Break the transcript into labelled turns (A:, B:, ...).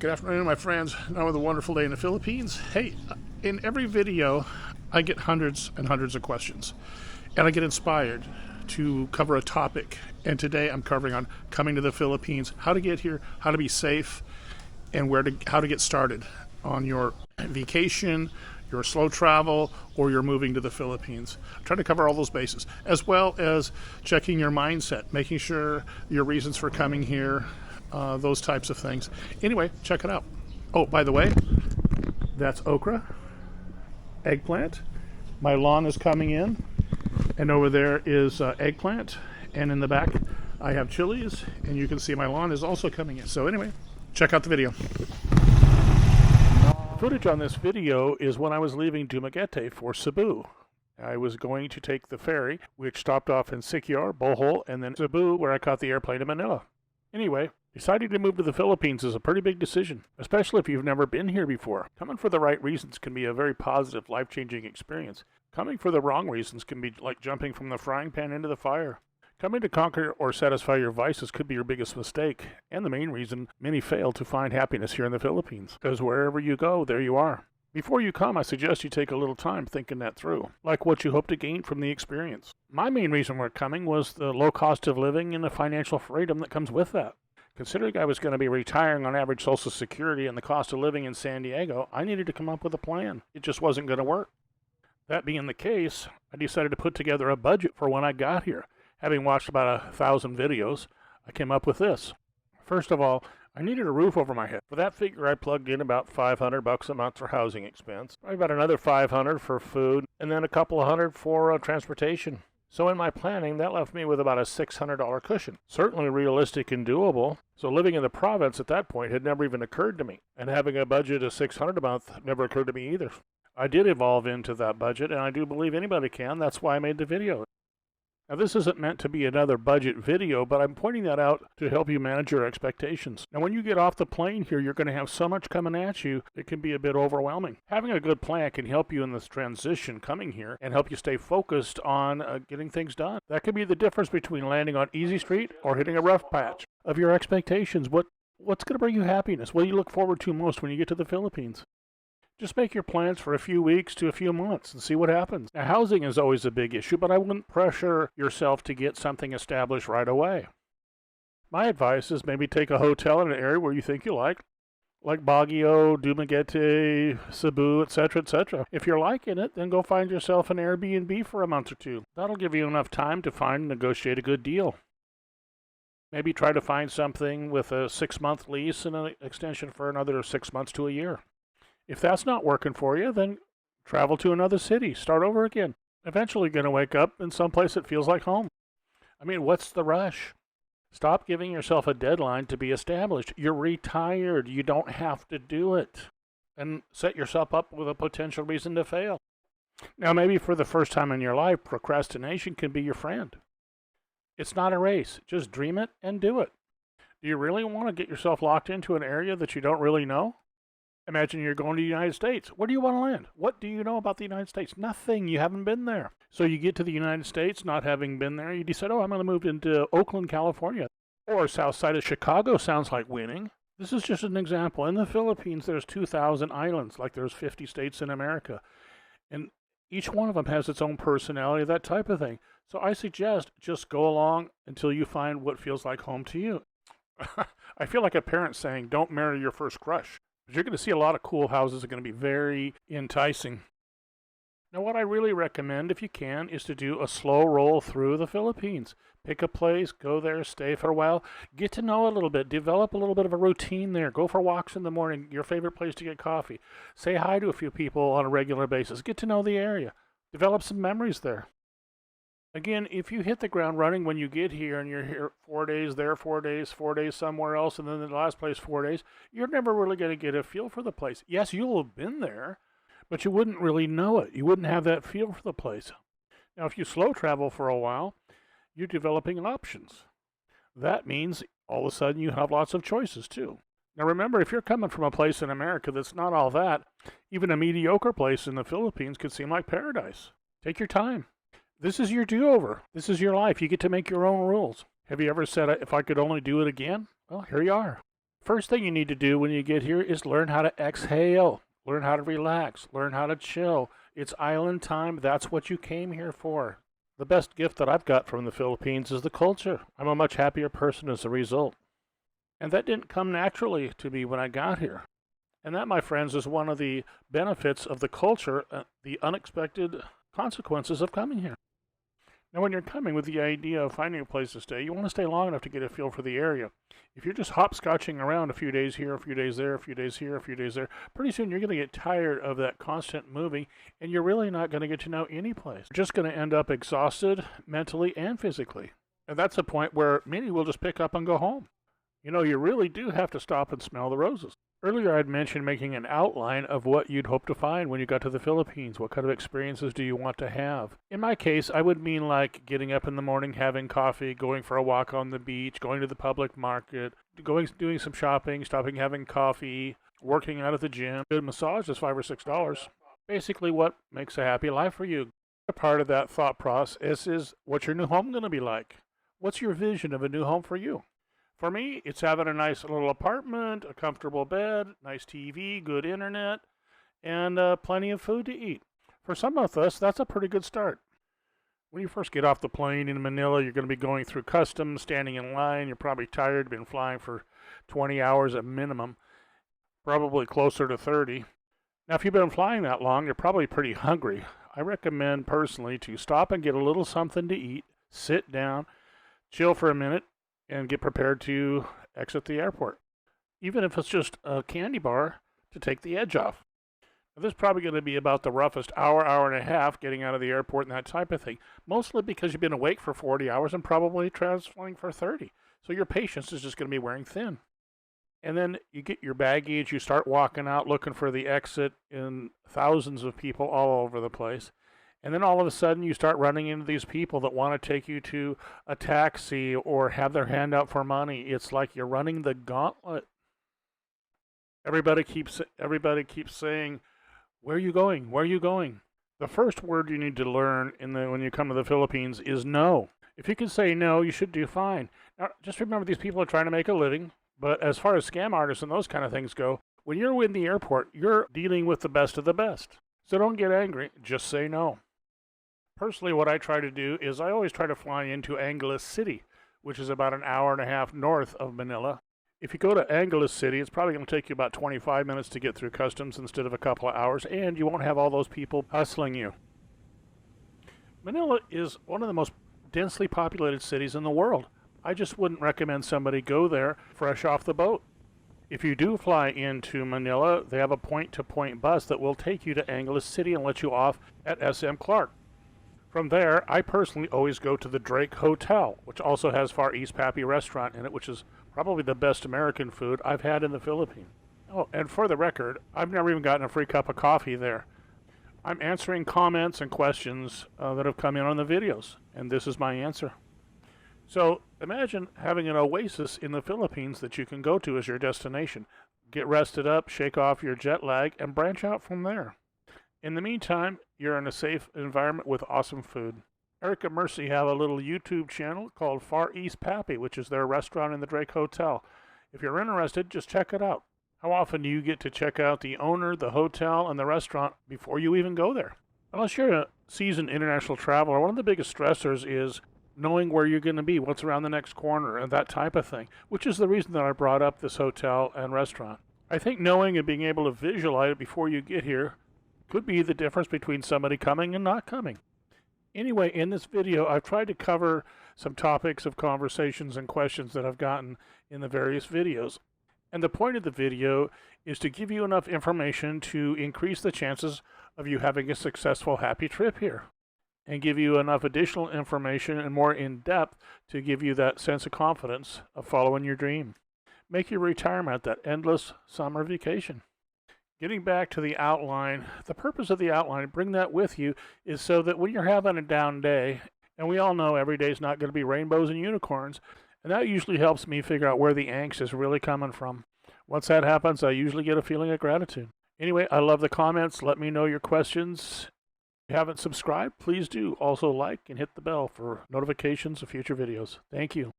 A: Good afternoon, my friends. Now with a wonderful day in the Philippines. Hey, in every video, I get hundreds and hundreds of questions, and I get inspired to cover a topic. And today I'm covering on coming to the Philippines, how to get here, how to be safe, and how to get started on your vacation, your slow travel, or you're moving to the Philippines. I'm trying to cover all those bases, as well as checking your mindset, making sure your reasons for coming here, those types of things. Anyway, check it out. Oh, by the way, that's okra, eggplant. My lawn is coming in, and over there is eggplant, and in the back I have chilies, and you can see my lawn is also coming in. So anyway, check out the video. Footage on this video is when I was leaving Dumaguete for Cebu. I was going to take the ferry, which stopped off in Siquijor, Bohol, and then Cebu, where I caught the airplane to Manila. Anyway, deciding to move to the Philippines is a pretty big decision, especially if you've never been here before. Coming for the right reasons can be a very positive, life-changing experience. Coming for the wrong reasons can be like jumping from the frying pan into the fire. Coming to conquer or satisfy your vices could be your biggest mistake, and the main reason many fail to find happiness here in the Philippines. Because wherever you go, there you are. Before you come, I suggest you take a little time thinking that through, like what you hope to gain from the experience. My main reason for coming was the low cost of living and the financial freedom that comes with that. Considering I was going to be retiring on average Social Security and the cost of living in San Diego, I needed to come up with a plan. It just wasn't going to work. That being the case, I decided to put together a budget for when I got here. Having watched about 1,000 videos, I came up with this. First of all, I needed a roof over my head. For that figure, I plugged in about $500 a month for housing expense, probably about another $500 for food, and then a couple of hundred for transportation. So in my planning, that left me with about a $600 cushion. Certainly realistic and doable. So living in the province at that point had never even occurred to me. And having a budget of $600 a month never occurred to me either. I did evolve into that budget, and I do believe anybody can. That's why I made the video. Now, this isn't meant to be another budget video, but I'm pointing that out to help you manage your expectations. Now, when you get off the plane here, you're going to have so much coming at you, it can be a bit overwhelming. Having a good plan can help you in this transition coming here and help you stay focused on getting things done. That could be the difference between landing on easy street or hitting a rough patch of your expectations. What's going to bring you happiness? What do you look forward to most when you get to the Philippines? Just make your plans for a few weeks to a few months and see what happens. Now, housing is always a big issue, but I wouldn't pressure yourself to get something established right away. My advice is maybe take a hotel in an area where you think you like Baguio, Dumaguete, Cebu, etc., etc. If you're liking it, then go find yourself an Airbnb for a month or two. That'll give you enough time to find and negotiate a good deal. Maybe try to find something with a 6-month lease and an extension for another 6 months to a year. If that's not working for you, then travel to another city. Start over again. Eventually you're going to wake up in some place that feels like home. I mean, what's the rush? Stop giving yourself a deadline to be established. You're retired. You don't have to do it. And set yourself up with a potential reason to fail. Now, maybe for the first time in your life, procrastination can be your friend. It's not a race. Just dream it and do it. Do you really want to get yourself locked into an area that you don't really know? Imagine you're going to the United States. Where do you want to land? What do you know about the United States? Nothing. You haven't been there. So you get to the United States, not having been there. You decide, I'm going to move into Oakland, California. Or south side of Chicago sounds like winning. This is just an example. In the Philippines, there's 2,000 islands, like there's 50 states in America. And each one of them has its own personality, that type of thing. So I suggest just go along until you find what feels like home to you. I feel like a parent saying, don't marry your first crush. But you're going to see a lot of cool houses that are going to be very enticing. Now, what I really recommend, if you can, is to do a slow roll through the Philippines. Pick a place, go there, stay for a while, get to know a little bit, develop a little bit of a routine there. Go for walks in the morning, your favorite place to get coffee. Say hi to a few people on a regular basis. Get to know the area. Develop some memories there. Again, if you hit the ground running when you get here and you're here 4 days there, 4 days, 4 days somewhere else, and then the last place 4 days, you're never really going to get a feel for the place. Yes, you'll have been there, but you wouldn't really know it. You wouldn't have that feel for the place. Now, if you slow travel for a while, you're developing options. That means all of a sudden you have lots of choices too. Now remember, if you're coming from a place in America that's not all that, even a mediocre place in the Philippines could seem like paradise. Take your time. This is your do-over. This is your life. You get to make your own rules. Have you ever said, if I could only do it again? Well, here you are. First thing you need to do when you get here is learn how to exhale, learn how to relax, learn how to chill. It's island time. That's what you came here for. The best gift that I've got from the Philippines is the culture. I'm a much happier person as a result. And that didn't come naturally to me when I got here. And that, my friends, is one of the benefits of the culture, the unexpected consequences of coming here. Now, when you're coming with the idea of finding a place to stay, you want to stay long enough to get a feel for the area. If you're just hopscotching around a few days here, a few days there, a few days here, a few days there, pretty soon you're going to get tired of that constant moving, and you're really not going to get to know any place. You're just going to end up exhausted mentally and physically. And that's a point where many will just pick up and go home. You know, you really do have to stop and smell the roses. Earlier I'd mentioned making an outline of what you'd hope to find when you got to the Philippines. What kind of experiences do you want to have? In my case, I would mean like getting up in the morning, having coffee, going for a walk on the beach, going to the public market, doing some shopping, stopping, having coffee, working out at the gym. A good massage is $5 or $6. Basically what makes a happy life for you. A part of that thought process is what's your new home going to be like? What's your vision of a new home for you? For me, it's having a nice little apartment, a comfortable bed, nice TV, good internet, and plenty of food to eat. For some of us, that's a pretty good start. When you first get off the plane in Manila, you're going to be going through customs, standing in line. You're probably tired, been flying for 20 hours at minimum, probably closer to 30. Now, if you've been flying that long, you're probably pretty hungry. I recommend personally to stop and get a little something to eat, sit down, chill for a minute, and get prepared to exit the airport. Even if it's just a candy bar to take the edge off. Now, this is probably going to be about the roughest hour, hour and a half getting out of the airport and that type of thing. Mostly because you've been awake for 40 hours and probably traveling for 30. So your patience is just going to be wearing thin. And then you get your baggage, you start walking out looking for the exit in thousands of people all over the place. And then all of a sudden you start running into these people that want to take you to a taxi or have their hand out for money. It's like you're running the gauntlet. Everybody keeps saying, "Where are you going? Where are you going?" The first word you need to learn when you come to the Philippines is no. If you can say no, you should do fine. Now, just remember these people are trying to make a living. But as far as scam artists and those kind of things go, when you're in the airport, you're dealing with the best of the best. So don't get angry. Just say no. Personally, what I try to do is I always try to fly into Angeles City, which is about an hour and a half north of Manila. If you go to Angeles City, it's probably going to take you about 25 minutes to get through customs instead of a couple of hours, and you won't have all those people hustling you. Manila is one of the most densely populated cities in the world. I just wouldn't recommend somebody go there fresh off the boat. If you do fly into Manila, they have a point-to-point bus that will take you to Angeles City and let you off at SM Clark. From there, I personally always go to the Drake Hotel, which also has Far East Pappy restaurant in it, which is probably the best American food I've had in the Philippines. Oh, and for the record, I've never even gotten a free cup of coffee there. I'm answering comments and questions that have come in on the videos, and this is my answer. So imagine having an oasis in the Philippines that you can go to as your destination. Get rested up, shake off your jet lag, and branch out from there. In the meantime, you're in a safe environment with awesome food. Eric and Mercy have a little YouTube channel called Far East Pappy, which is their restaurant in the Drake Hotel. If you're interested, just check it out. How often do you get to check out the owner, the hotel, and the restaurant before you even go there? Unless you're a seasoned international traveler, one of the biggest stressors is knowing where you're going to be, what's around the next corner, and that type of thing, which is the reason that I brought up this hotel and restaurant. I think knowing and being able to visualize it before you get here could be the difference between somebody coming and not coming. Anyway, in this video, I've tried to cover some topics of conversations and questions that I've gotten in the various videos. And the point of the video is to give you enough information to increase the chances of you having a successful, happy trip here. And give you enough additional information and more in-depth to give you that sense of confidence of following your dream. Make your retirement that endless summer vacation. Getting back to the outline, the purpose of the outline, bring that with you, is so that when you're having a down day, and we all know every day is not going to be rainbows and unicorns, and that usually helps me figure out where the angst is really coming from. Once that happens, I usually get a feeling of gratitude. Anyway, I love the comments. Let me know your questions. If you haven't subscribed, please do. Also like and hit the bell for notifications of future videos. Thank you.